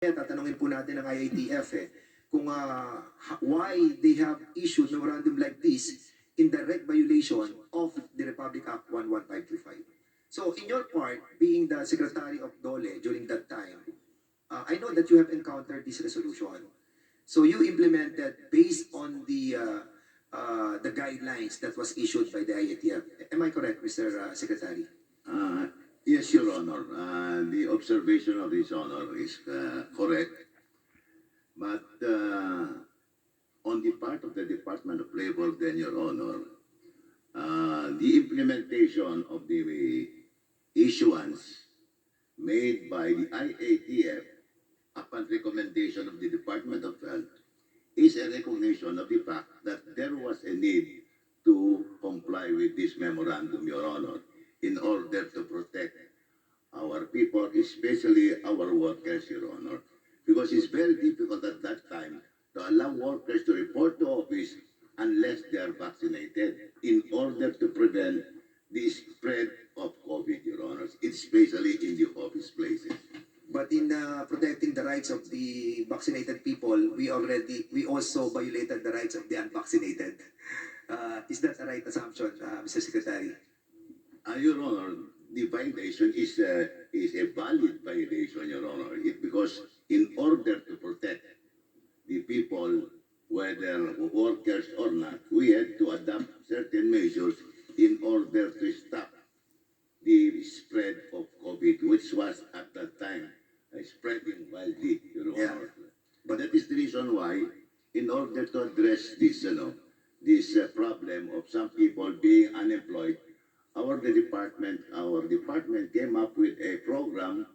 tatanungin po natin ng IATF kung why they have issued memorandum like this in direct violation of the Republic Act 11525. So in your part, being the Secretary of DOLE during that time, I know that you have encountered this resolution. So you implemented based on the guidelines that was issued by the IATF. Am I correct, Mr. Secretary? Yes, Your Honor. The observation of His Honor is correct. But on the part of the Department of Labor, then, Your Honor, the implementation of the issuance made by the IATF upon recommendation of the Department of Health is a recognition of the fact that there was a need to comply with this memorandum, Your Honor, in order to protect our people, especially our workers, Your Honor. Because it's very difficult at that time to allow workers to report to office unless they are vaccinated in order to prevent the spread of COVID, Your Honor, especially in the office places. But in protecting the rights of the vaccinated people, we also violated the rights of the unvaccinated. Is that a right assumption, Mr. Secretary? Your Honor, the violation is a valid violation, Your Honor, because in order to protect the people, whether workers or not, we had to adopt certain measures in order to stop the spread of COVID, which was at that time spreading widely, Your Honor. Yeah. But that is the reason why, in order to address this, this problem of some people being unemployed, our department came up with a program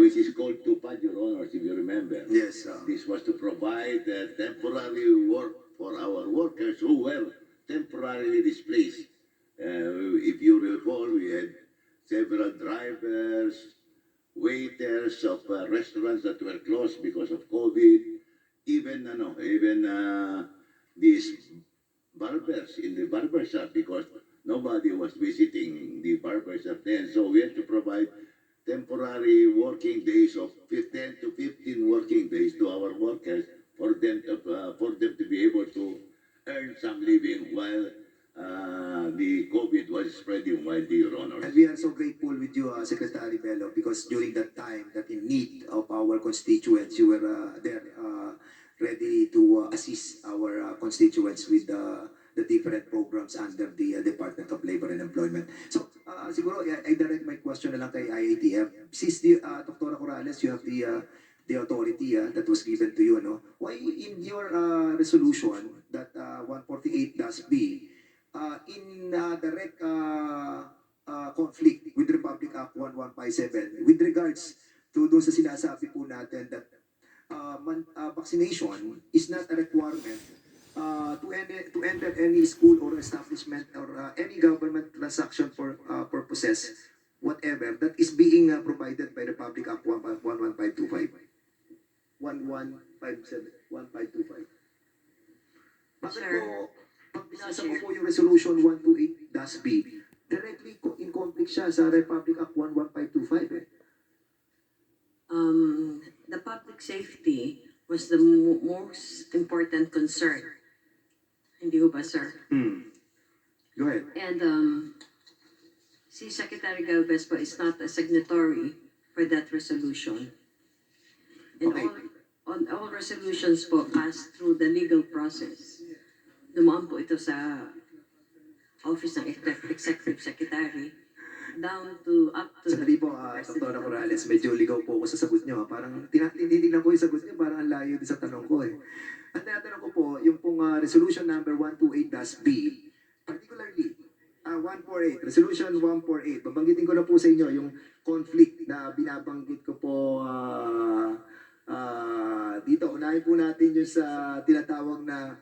which is called TUPAD, Your Honor, if you remember. Yes. This was to provide temporary work for our workers who were temporarily displaced. If you recall, we had several drivers, waiters of restaurants that were closed because of COVID, even these barbers in the barber shop, because nobody was visiting the barber shop then. So we had to provide temporary working days of 10 to 15 working days to our workers for them to be able to earn some living while the COVID was spreading widely, Your Honor. And we are so grateful with you, Secretary Bello, because during that time that in need of our constituents, you were there ready to assist our constituents with the different programs under the Department of Labor and Employment. So, siguro, I direct my question na lang kay IATF. Since Dr. Corrales, you have the authority that was given to you, no? Why in your resolution that 148-B, in direct conflict with Republic Act 1157 with regards to doon sa sinasabi po natin that vaccination is not a requirement to enter any school or establishment or any government transaction for purposes whatever that is being provided by Republic Act 11525. 1525. Bakit po, pag binasa ko po yung resolution 128-B, directly in conflict siya sa Republic Act 11525 eh. The public safety was the most important concern. Hindi ba, sir? Go ahead. And si Secretary Galvez po is not a signatory for that resolution. And Okay. all resolutions po pass through the legal process. Dumaan po ito sa Office ng Executive Secretary down to up to Sandali po, Dr. Morales, medyo ligaw po ako sa sagot niyo. Parang tinitingnan ko yung sagot niyo, parang ang layo din sa tanong ko eh. Ang tinatanong ko po, yung pong resolution number 128-B, particularly 148, resolution 148, babanggitin ko na po sa inyo yung conflict na binabanggit ko po dito. Unahin po natin yung sa tinatawag na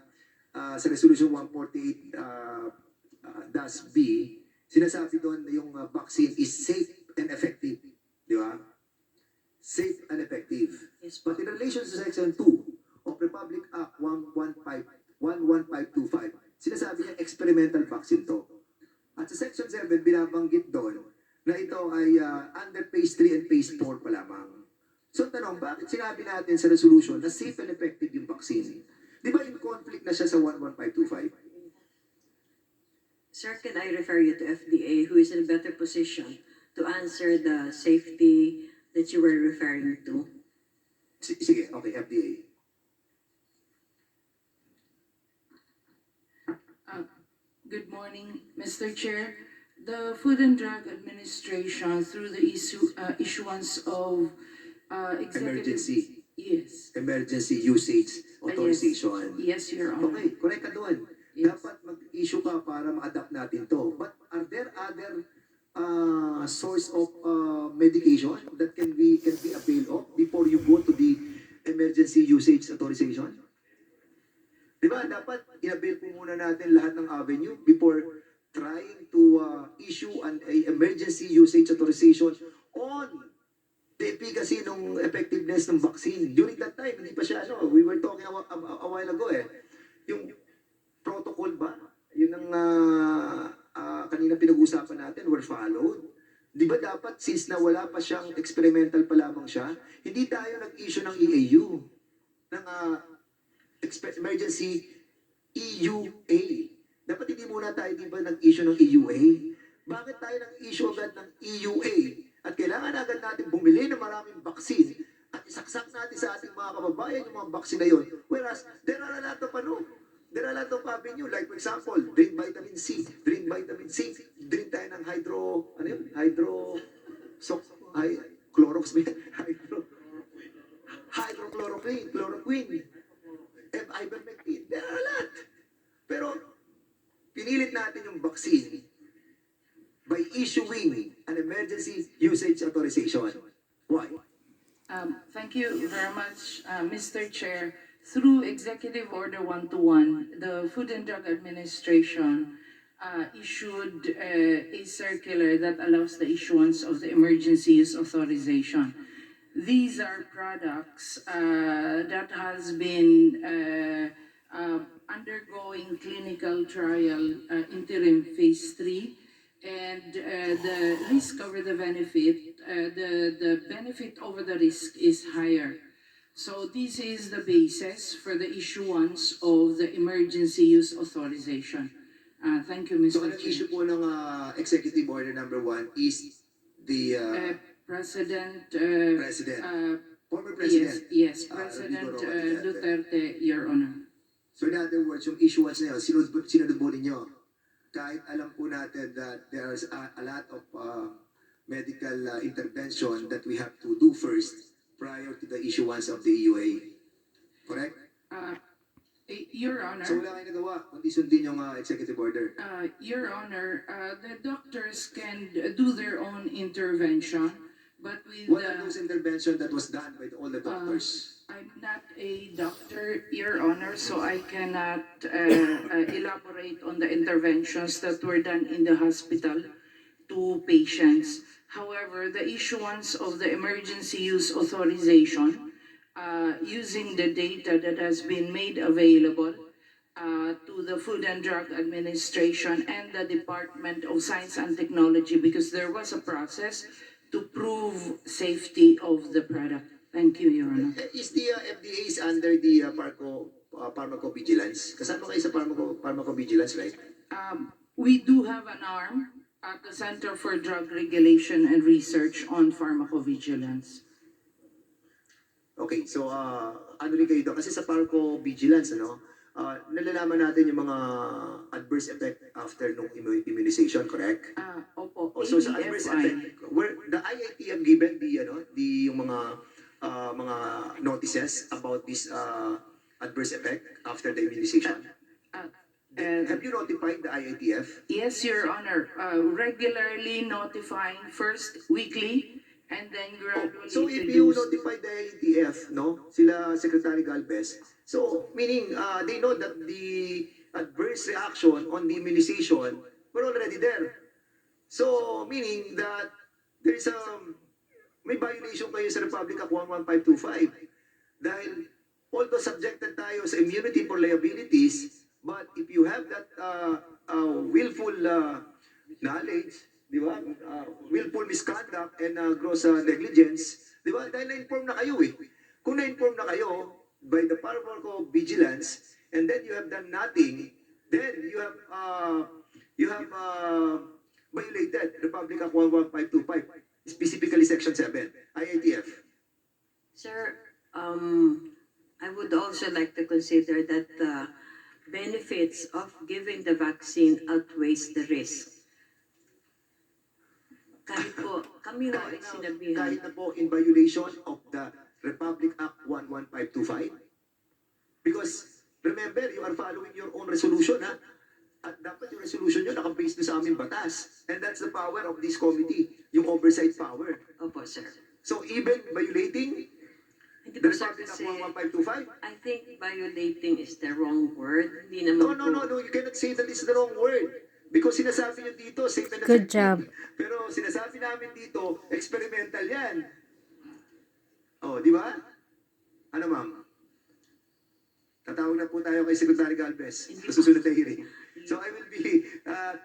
sa resolution 148-B, sinasabi doon na yung vaccine is safe and effective. Di ba? Safe and effective. Yes, But in relation to Section 2 of Republic Act 11525, sinasabi niya experimental vaccine to. At sa Section 7, binabanggit doon na ito ay under Phase 3 and Phase 4 pa lamang. So tanong, bakit sinabi natin sa resolution na safe and effective yung vaccine? Di ba in conflict na siya sa 11525? Sir, can I refer you to FDA, who is in a better position to answer the safety that you were referring to? Sige, okay, FDA. Good morning, Mr. Chair. The Food and Drug Administration, through the issuance of executive... Emergency. Yes. Emergency usage authorization. Yes, Your Honor. Okay, correct ka doon. Yes. Dapat mag-issue ka para ma-adapt natin to. But are there other source of medication that can be availed of before you go to the emergency usage authorization? Di ba, dapat i-avail po muna natin lahat ng avenue before trying to issue an emergency usage authorization on the efficacy ng effectiveness ng vaccine. During that time, hindi pa siya, we were talking a while ago yung protocol ba? Yun ang kanina pinag-usapan natin, were followed. Di ba dapat, since na wala pa siyang experimental pa lamang siya, hindi tayo nag-issue ng EAU, ng emergency EUA. Dapat hindi muna tayo di ba nag-issue ng EUA? Bakit tayo nag-issue agad ng EUA? At kailangan agad natin bumili ng maraming vaccine at isaksak natin sa ating mga kababayan yung mga vaccine na yun. Whereas, there are a lot of there are a lot of avenue. Like for example, drink vitamin C. Drink vitamin C. Drink tayo ng Clorox ba yan? Chloroquine. Ivermectin. There are a lot. Pero, pinilit natin yung vaccine by issuing an emergency usage authorization. Why? Thank you very much, Mr. Chair. Through Executive Order 121, the Food and Drug Administration issued a circular that allows the issuance of the emergency use authorization. These are products that has been undergoing clinical trial interim phase 3, and the risk over the benefit, the benefit over the risk is higher. So this is the basis for the issuance of the emergency use authorization. Thank you, So, Mr. ang Chair. issue po ng Executive Order number 1 is the President, President, former yes, President. yes, President Rodrigo Duterte, Your Honor. So in other words, yung issuance na yun, sinunod po ninyo. Kahit alam po natin that there's a lot of medical intervention that we have to do first prior to the issuance of the EUA. Correct? Your Honor. So wala kayong nagawa, kundi sundin yung executive order. Your Honor, the doctors can do their own intervention, but with What are those intervention that was done by all the doctors? I'm not a doctor, Your Honor, so I cannot elaborate on the interventions that were done in the hospital to patients. However, the issuance of the emergency use authorization using the data that has been made available to the Food and Drug Administration and the Department of Science and Technology, because there was a process to prove safety of the product. Thank you, Your Honor. Is the FDA is under the pharmacovigilance? Kasama kayo sa pharmacovigilance, right? We do have an arm at the Center for Drug Regulation and Research on Pharmacovigilance. Okay, so ano rin kayo doon? Kasi sa pharmacovigilance, nalalaman natin yung mga adverse effect after nung immunization, correct? Opo, So sa adverse effect, where the IIT have given yung mga notices about this adverse effect after the immunization? Have you notified the IITF? Yes, Your Honor. Regularly notifying first weekly and then gradually So if you reduced. notify the IITF, sila Secretary Galvez, so meaning they know that the adverse reaction on the immunization were already there. So meaning that there is may violation kayo sa Republic Act 11525 dahil although subjected tayo sa immunity for liabilities, but if you have that willful knowledge, di ba? Willful misconduct and gross negligence, Di ba? Dahil na-inform na kayo eh. Kung na-inform na kayo by the power of vigilance, and then you have done nothing, then you have violated Republic Act 11525, specifically Section 7, IATF. Sir, I would also like to consider that the benefits of giving the vaccine outweighs the risk. Kahit po, kami ho ay sinabihan. Kahit na po in violation of the Republic Act 11525. Because, remember, you are following your own resolution, ha? At dapat yung resolution nyo nakabase sa aming batas. And that's the power of this committee, yung oversight power. Opo, sir. So, even violating Hindi the po, sir, Republic Act kasi 11525, I think violating is the wrong word. Hindi no, naman no, po. no, no, you cannot say that is the wrong word. Because sinasabi nyo dito, safe and Good effective. job. Pero sinasabi namin dito, experimental yan. Oh, di ba? Ano, ma'am? Tatawag na po tayo kay Secretary Galvez sa susunod na hearing. So I will be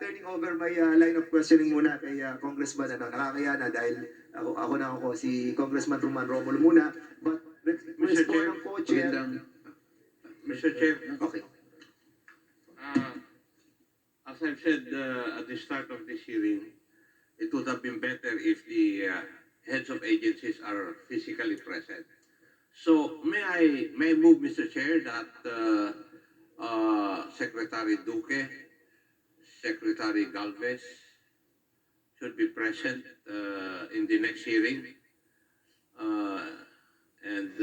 turning over my line of questioning muna kay Congressman. Nakakaya na dahil ako si Congressman Roman Romulo muna. But request po ng co-chair. Mr. Chair, Okay. as I've said at the start of this hearing, it would have been better if the heads of agencies are physically present. So may I move, Mr. Chair, that Secretary Duque, Secretary Galvez should be present in the next hearing, and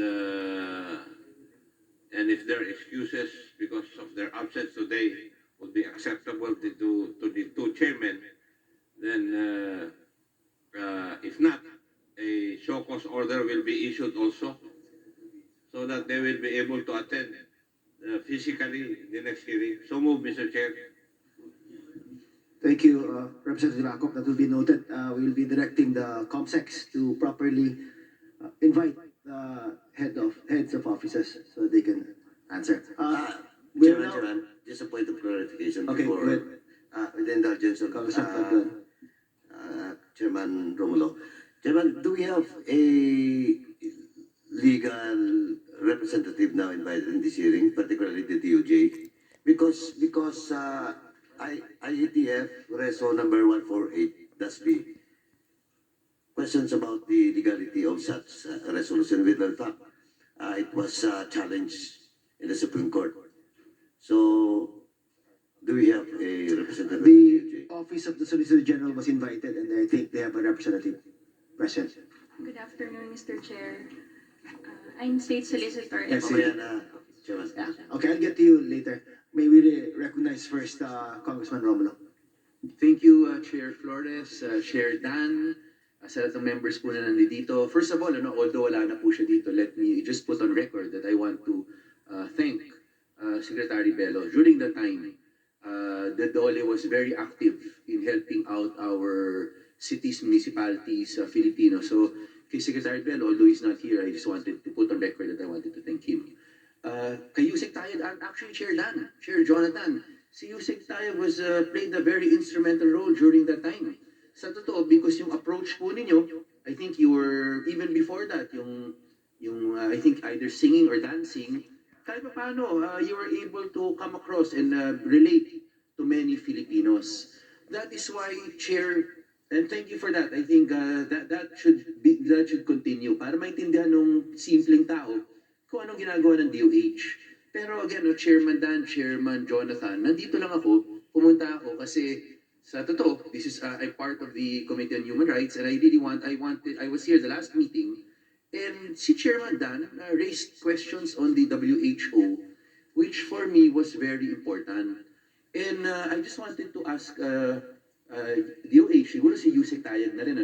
if there are excuses because of their absence today would be acceptable to the two chairmen, then if not, a show cause order will be issued also, so that they will be able to attend physically the next hearing. So move, Mr. Chair. Thank you, Representative Akop. That will be noted. We will be directing the COMSEC to properly invite the heads of offices so they can answer. We'll now- Chairman, just a point of clarification Okay, before, go ahead. with the indulgence of Congressman Pagduan. Chairman Romulo. Chairman, do we have a legal representative now invited in this hearing, particularly the DOJ? Because IATF Reso number 148, that's the questions about the legality of such resolution with the fact it was challenged in the Supreme Court. So, do we have a representative? The Office of the Solicitor General was invited, and I think they have a representative present. Good afternoon, Mr. Chair. I'm State Solicitor. Yes, Okay, Chairman. Yeah. Okay, I'll get to you later. May we recognize first Congressman Romulo. Thank you, Chair Flores, Chair Dan, sa lahat ng members po na nandito. First of all, although wala na po siya dito, let me just put on record that I want to thank Secretary Bello. During the time, the DOLE was very active in helping out our cities, municipalities, Filipinos. So, kay Secretary Bello, although he's not here, I just wanted to put on record that I wanted to thank him. Kay Yusek Tayag, actually Chair Dan, Chair Jonathan, si Yusek Tayag was played a very instrumental role during that time. Sa totoo, because yung approach po ninyo, I think you were, even before that, yung I think either singing or dancing, kahit pa paano, you were able to come across and relate to many Filipinos. That is why, Chair, and thank you for that. I think that should continue para maintindihan ng simpleng tao kung anong ginagawa ng DOH. Pero again, Chairman Dan, Chairman Jonathan, nandito lang ako, pumunta ako kasi sa totoo, this is a part of the Committee on Human Rights, and I was here the last meeting, and si Chairman Dan raised questions on the WHO, which for me was very important. And I just wanted to ask DOH, siguro si Yusek Tayag na rin,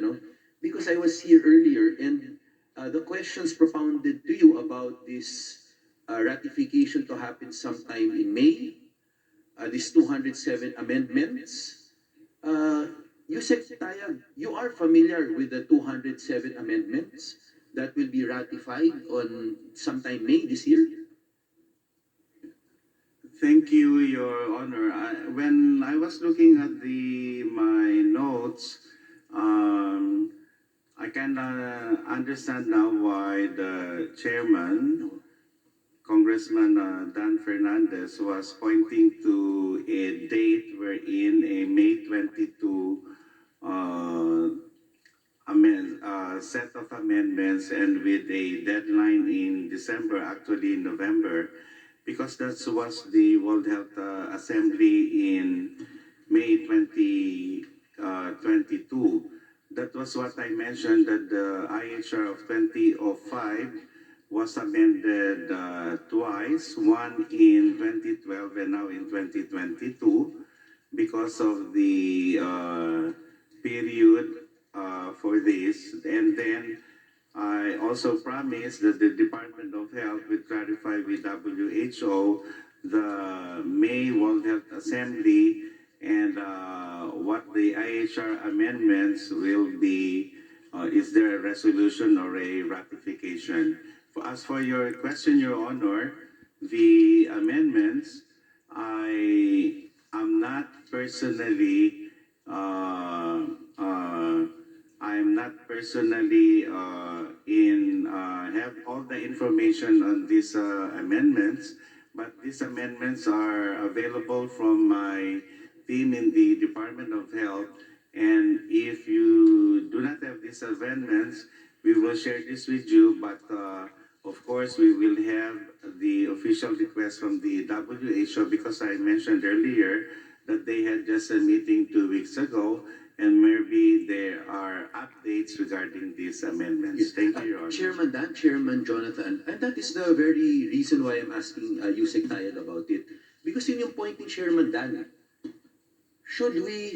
because I was here earlier, and the questions propounded to you about this ratification to happen sometime in May, these 207 amendments. Yusek Tayag, you are familiar with the 207 amendments that will be ratified on sometime May this year? Thank you, Your Honor. When I was looking at my notes, I can understand now why the chairman, Congressman Dan Fernandez, was pointing to a date wherein a May 22 set of amendments and with a deadline in December, actually in November, because that was the World Health Assembly in May 2022. That was what I mentioned, that the IHR of 2005 was amended twice, one in 2012 and now in 2022, because of the period for this. And then I also promised that the Department of Health will clarify with WHO the May World Health Assembly and what the IHR amendments will be. Is there a resolution or a ratification? As for your question, Your Honor, the amendments, I am not personally have all the information on these amendments, but these amendments are available from my team in the Department of Health. And if you do not have these amendments, we will share this with you. But of course, we will have the official request from the WHO, because I mentioned earlier that they had just a meeting 2 weeks ago, and maybe there are updates regarding these amendments. Thank you, Your Honor. Chairman Dan, Chairman Jonathan, and that is the very reason why I'm asking Yusek Tayal about it. Because yun yung point ni Chairman Dan. Should we